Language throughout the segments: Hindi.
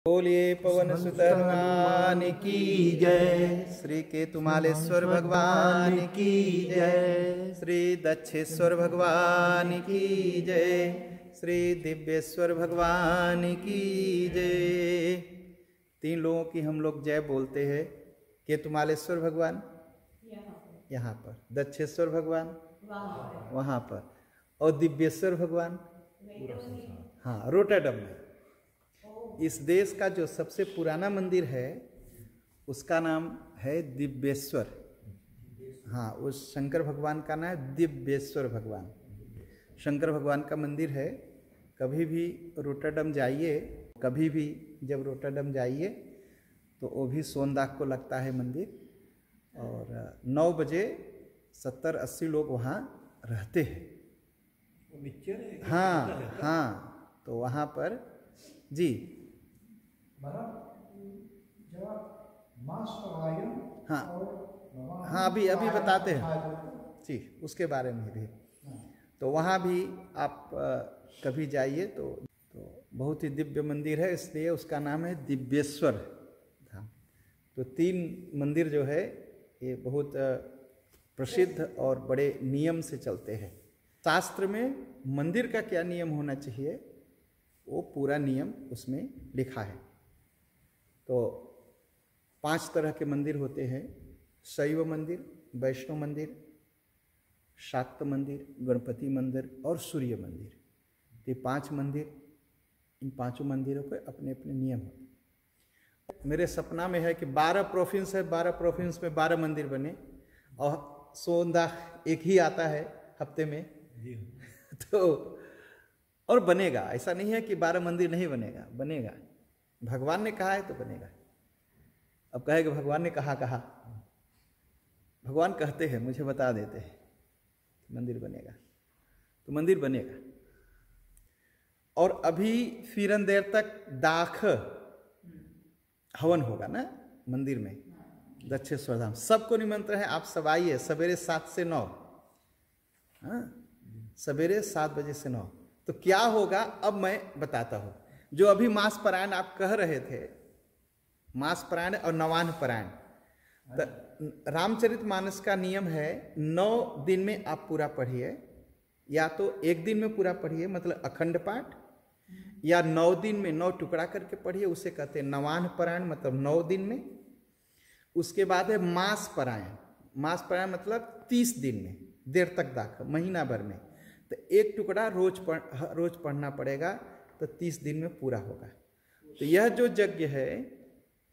बोलिए पवन सुत हनुमान की जय। श्री केतुमालेश्वर भगवान की जय। श्री दक्षेश्वर भगवान की जय। श्री दिव्येश्वर भगवान की जय। तीन लोगों की हम लोग जय बोलते हैं। केतुमालेश्वर भगवान यहाँ पर, दक्षेश्वर भगवान वहाँ पर, और दिव्येश्वर भगवान हाँ रोटरडम में। इस देश का जो सबसे पुराना मंदिर है उसका नाम है दिव्येश्वर। हाँ, उस शंकर भगवान का नाम है दिव्येश्वर भगवान। शंकर भगवान का मंदिर है। कभी भी रोटरडम जाइए, कभी भी जब रोटरडम जाइए तो वो भी सोमवार को लगता है मंदिर, और 9 बजे 70-80 लोग वहाँ रहते हैं। हाँ हाँ, तो वहाँ पर जी हाँ अभी बताते हैं जी उसके बारे में भी। तो वहाँ भी आप कभी जाइए तो बहुत ही दिव्य मंदिर है, इसलिए उसका नाम है दिव्येश्वर धाम। तो 3 मंदिर जो है ये बहुत प्रसिद्ध और बड़े नियम से चलते हैं। शास्त्र में मंदिर का क्या नियम होना चाहिए वो पूरा नियम उसमें लिखा है। तो 5 तरह के मंदिर होते हैं: शैव मंदिर, वैष्णव मंदिर, शाक्त मंदिर, गणपति मंदिर और सूर्य मंदिर। ये 5 मंदिर, इन 5 मंदिरों के अपने अपने नियम हैं। मेरे सपना में है कि 12 प्रोविंस है, 12 प्रोविंस में 12 मंदिर बने, और सोमवार एक ही आता है हफ्ते में तो और बनेगा। ऐसा नहीं है कि 12 मंदिर नहीं बनेगा, बनेगा। भगवान ने कहा है तो बनेगा। अब कहेगा भगवान ने कहा, भगवान कहते हैं, मुझे बता देते हैं मंदिर बनेगा, तो मंदिर बनेगा। और अभी फिर देर तक दाख हवन होगा ना मंदिर में, दक्षेश्वर धाम। सबको निमंत्रण है, आप सब आइए सवेरे 7 से 9। हाँ, सवेरे 7 बजे से 9। तो क्या होगा अब मैं बताता हूँ। जो अभी मास पारायण आप कह रहे थे, मास पारायण और नवान पारायण, तो रामचरितमानस का नियम है 9 दिन में आप पूरा पढ़िए, या तो 1 दिन में पूरा पढ़िए मतलब अखंड पाठ, या 9 दिन में 9 टुकड़ा करके पढ़िए, उसे कहते हैं नवान पारायण, मतलब 9 दिन में। उसके बाद है मास पारायण। मास पारायण मतलब 30 दिन में, देर तक दाखिल, महीना भर में। तो 1 टुकड़ा रोज पढ़ना पड़ेगा, तो 30 दिन में पूरा होगा। तो यह जो यज्ञ है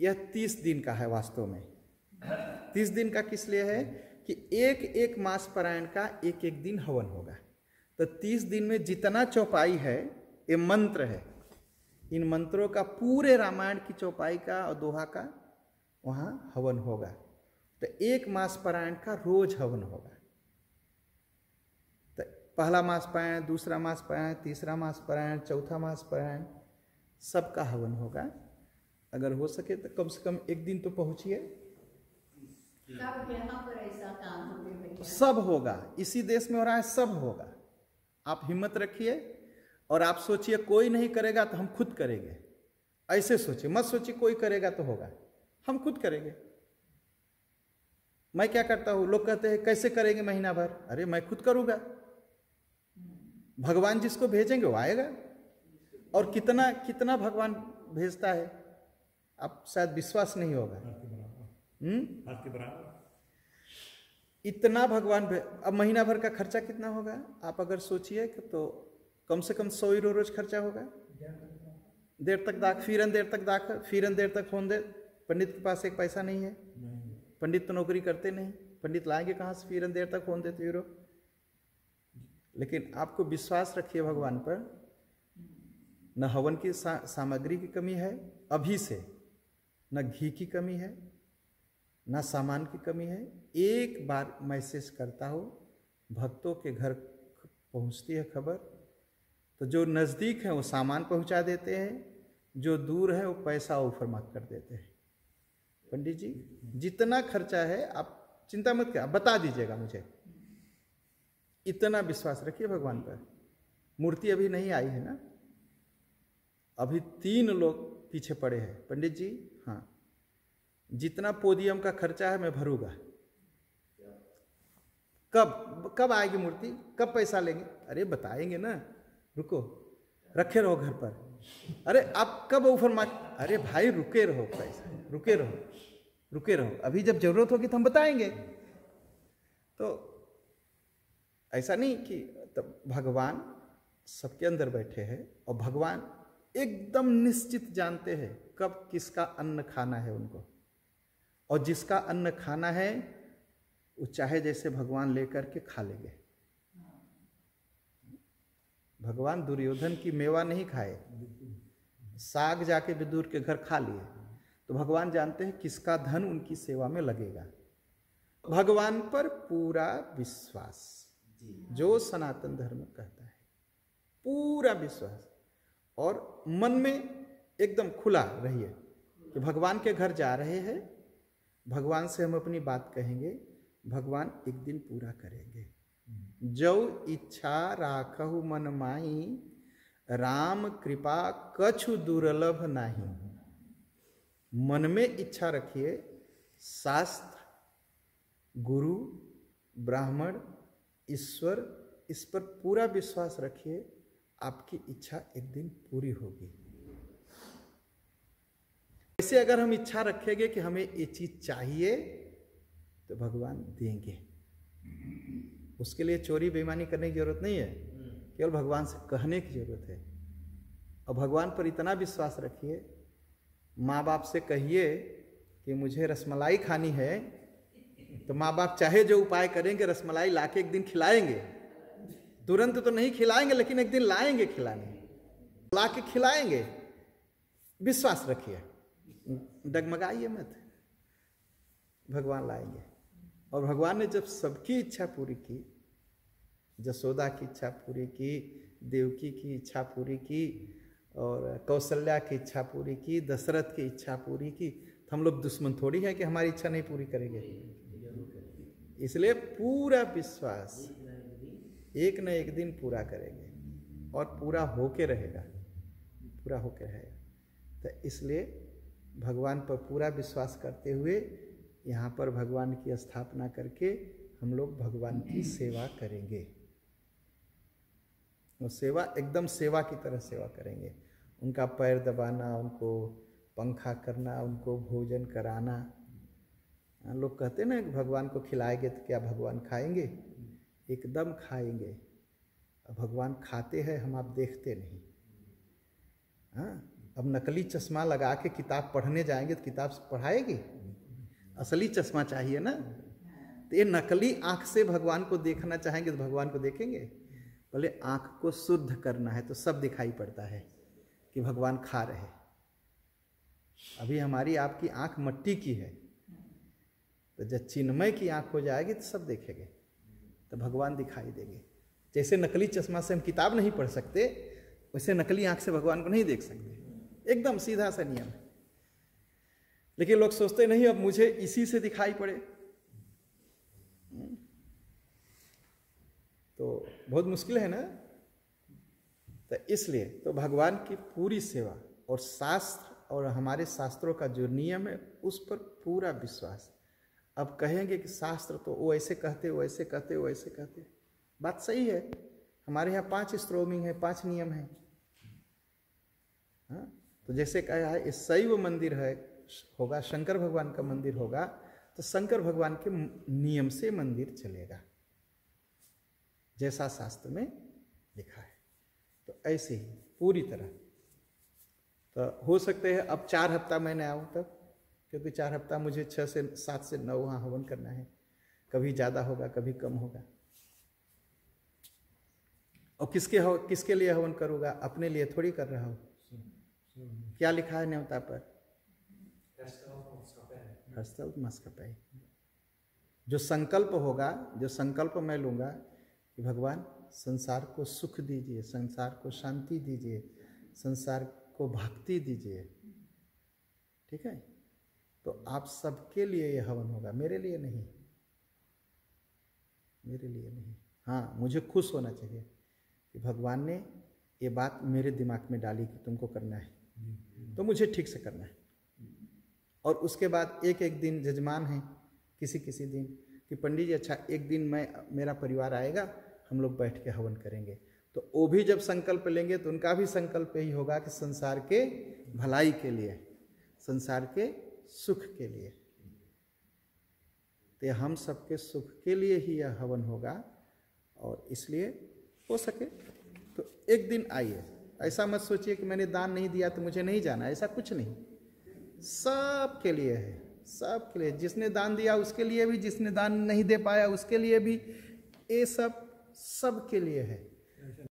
यह 30 दिन का है वास्तव में। 30 दिन का किस लिए है कि एक मास पारायण का एक दिन हवन होगा। तो 30 दिन में जितना चौपाई है, ये मंत्र है, इन मंत्रों का पूरे रामायण की चौपाई का और दोहा का वहाँ हवन होगा। तो 1 मास पारायण का रोज हवन होगा। तो पहला मास पारायण, दूसरा मास पारायण, तीसरा मास पारायण, चौथा मास पारायण, सबका हवन होगा। अगर हो सके तो कम से कम 1 दिन तो पहुंचिए। सब होगा, इसी देश में हो रहा है, सब होगा। आप हिम्मत रखिए और आप सोचिए कोई नहीं करेगा तो हम खुद करेंगे। ऐसे सोचिए, मत सोचिए कोई करेगा तो होगा, हम खुद करेंगे। मैं क्या करता हूँ, लोग कहते हैं कैसे करेंगे महीना भर, अरे मैं खुद करूँगा। भगवान जिसको भेजेंगे वो आएगा। और कितना कितना भगवान भेजता है, आप शायद विश्वास नहीं होगा। इतना भगवान अब महीना भर का खर्चा कितना होगा आप अगर सोचिए तो कम से कम 100 यूरो रोज खर्चा होगा। देर तक दाख, फिरन देर तक दाख, फिरन देर तक फोन दे। पंडित के पास एक पैसा नहीं है, पंडित तो नौकरी करते नहीं, पंडित लाएंगे कहाँ से फिरन देर तक फोन देते यूरो। लेकिन आपको विश्वास रखिए भगवान पर, न हवन की सामग्री की कमी है अभी से, न घी की कमी है, न सामान की कमी है। एक बार मैसेज करता हो, भक्तों के घर पहुंचती है खबर, तो जो नज़दीक है वो सामान पहुंचा देते हैं, जो दूर है वो पैसा ऑफर मार्क कर देते हैं। पंडित जी जितना खर्चा है आप चिंता मत करिए, बता दीजिएगा मुझे। इतना विश्वास रखिए भगवान पर। मूर्ति अभी नहीं आई है ना, अभी 3 लोग पीछे पड़े हैं, पंडित जी हाँ जितना पोडियम का खर्चा है मैं भरूंगा। कब कब आएगी मूर्ति, कब पैसा लेंगे? अरे बताएंगे ना, रुको, रखे रहो घर पर। अरे आप कब ऑफर मांग? अरे भाई रुके रहो, पैसा रुके रहो, रुके रहो, अभी जब जरूरत होगी तो हम बताएंगे। तो ऐसा नहीं कि तब भगवान सबके अंदर बैठे हैं और भगवान एकदम निश्चित जानते हैं कब किसका अन्न खाना है उनको, और जिसका अन्न खाना है वो चाहे जैसे भगवान लेकर के खा लेंगे। भगवान दुर्योधन की मेवा नहीं खाए, साग जाके विदुर के घर खा लिए, तो भगवान जानते हैं किसका धन उनकी सेवा में लगेगा। भगवान पर पूरा विश्वास, जो सनातन धर्म कहता है, पूरा विश्वास, और मन में एकदम खुला रहिए कि भगवान के घर जा रहे हैं, भगवान से हम अपनी बात कहेंगे, भगवान एक दिन पूरा करेंगे। जो इच्छा राखहु मन माही, राम कृपा कछु दुर्लभ नाही। मन में इच्छा रखिए, शास्त्र, गुरु, ब्राह्मण, ईश्वर, इस पर पूरा विश्वास रखिए, आपकी इच्छा एक दिन पूरी होगी। ऐसे अगर हम इच्छा रखेंगे कि हमें ये चीज चाहिए तो भगवान देंगे। उसके लिए चोरी बेईमानी करने की जरूरत नहीं है, केवल भगवान से कहने की जरूरत है। और भगवान पर इतना विश्वास रखिए, माँ बाप से कहिए कि मुझे रसमलाई खानी है, तो माँ बाप चाहे जो उपाय करेंगे, रसमलाई लाके एक दिन खिलाएंगे। तुरंत तो नहीं खिलाएंगे, लेकिन एक दिन लाएंगे खिलाने, लाके खिलाएंगे। विश्वास रखिए, डगमगाइए मत, भगवान लाएंगे। और भगवान ने जब सबकी इच्छा पूरी की, जसोदा की इच्छा पूरी की, देवकी की इच्छा पूरी की, और कौशल्या की इच्छा पूरी की, दशरथ की इच्छा पूरी की, तो हम लोग दुश्मन थोड़ी है कि हमारी इच्छा नहीं पूरी करेंगे। इसलिए पूरा विश्वास, एक न एक दिन पूरा करेंगे, और पूरा होके रहेगा, पूरा होके रहेगा। तो इसलिए भगवान पर पूरा विश्वास करते हुए यहाँ पर भगवान की स्थापना करके हम लोग भगवान की सेवा करेंगे। वो सेवा एकदम सेवा की तरह सेवा करेंगे। उनका पैर दबाना, उनको पंखा करना, उनको भोजन कराना। लोग कहते ना कि भगवान को खिलाएंगे तो क्या भगवान खाएंगे? एकदम खाएंगे। भगवान खाते हैं, हम आप देखते नहीं। हाँ, अब नकली चश्मा लगा के किताब पढ़ने जाएंगे तो किताब पढ़ाएगी? असली चश्मा चाहिए ना। तो ये नकली आंख से भगवान को देखना चाहेंगे तो भगवान को देखेंगे? भले आंख को शुद्ध करना है तो सब दिखाई पड़ता है कि भगवान खा रहे। अभी हमारी आपकी आंख मट्टी की है, तो जब चिन्मय की आंख हो जाएगी तो सब देखेंगे, तो भगवान दिखाई देंगे। जैसे नकली चश्मा से हम किताब नहीं पढ़ सकते, वैसे नकली आंख से भगवान को नहीं देख सकते। एकदम सीधा सा नियम है। लेकिन लोग सोचते नहीं अब मुझे इसी से दिखाई पड़े, तो बहुत मुश्किल है ना। तो इसलिए तो भगवान की पूरी सेवा और शास्त्र और हमारे शास्त्रों का जो नियम है उस पर पूरा विश्वास। अब कहेंगे कि शास्त्र तो वो ऐसे कहते, वो ऐसे कहते, वो ऐसे कहते, बात सही है। हमारे यहाँ 5 स्त्रोमिंग है, 5 नियम है। हाँ, तो जैसे कहा है इस शैव मंदिर है होगा, शंकर भगवान का मंदिर होगा, तो शंकर भगवान के नियम से मंदिर चलेगा, जैसा शास्त्र में लिखा है। तो ऐसे ही पूरी तरह। तो हो सकते हैं अब 4 हफ्ता मैं न आऊँ तब, क्योंकि 4 हफ्ता मुझे 6 से 7 से 9 वहाँ हवन करना है। कभी ज़्यादा होगा, कभी कम होगा। और किसके लिए हवन करूँगा? अपने लिए थोड़ी कर रहा हूँ। क्या लिखा है न्योता पर? हस्तल मस्कपै। जो संकल्प होगा, जो संकल्प मैं लूँगा कि भगवान संसार को सुख दीजिए, संसार को शांति दीजिए, संसार को भक्ति दीजिए, ठीक है, तो आप सबके लिए यह हवन होगा, मेरे लिए नहीं, मेरे लिए नहीं। हाँ, मुझे खुश होना चाहिए कि भगवान ने ये बात मेरे दिमाग में डाली कि तुमको करना है। तो मुझे ठीक से करना है। और उसके बाद एक एक दिन जजमान है किसी किसी दिन कि पंडित जी अच्छा एक दिन मेरा परिवार आएगा, हम लोग बैठ के हवन करेंगे। तो वो भी जब संकल्प लेंगे तो उनका भी संकल्प यही होगा कि संसार के भलाई के लिए, संसार के सुख के लिए। तो हम सबके सुख के लिए ही यह हवन होगा। और इसलिए हो सके तो एक दिन आइए। ऐसा मत सोचिए कि मैंने दान नहीं दिया तो मुझे नहीं जाना, ऐसा कुछ नहीं। सब के लिए है, सब के लिए। जिसने दान दिया उसके लिए भी, जिसने दान नहीं दे पाया उसके लिए भी, ये सब के लिए है।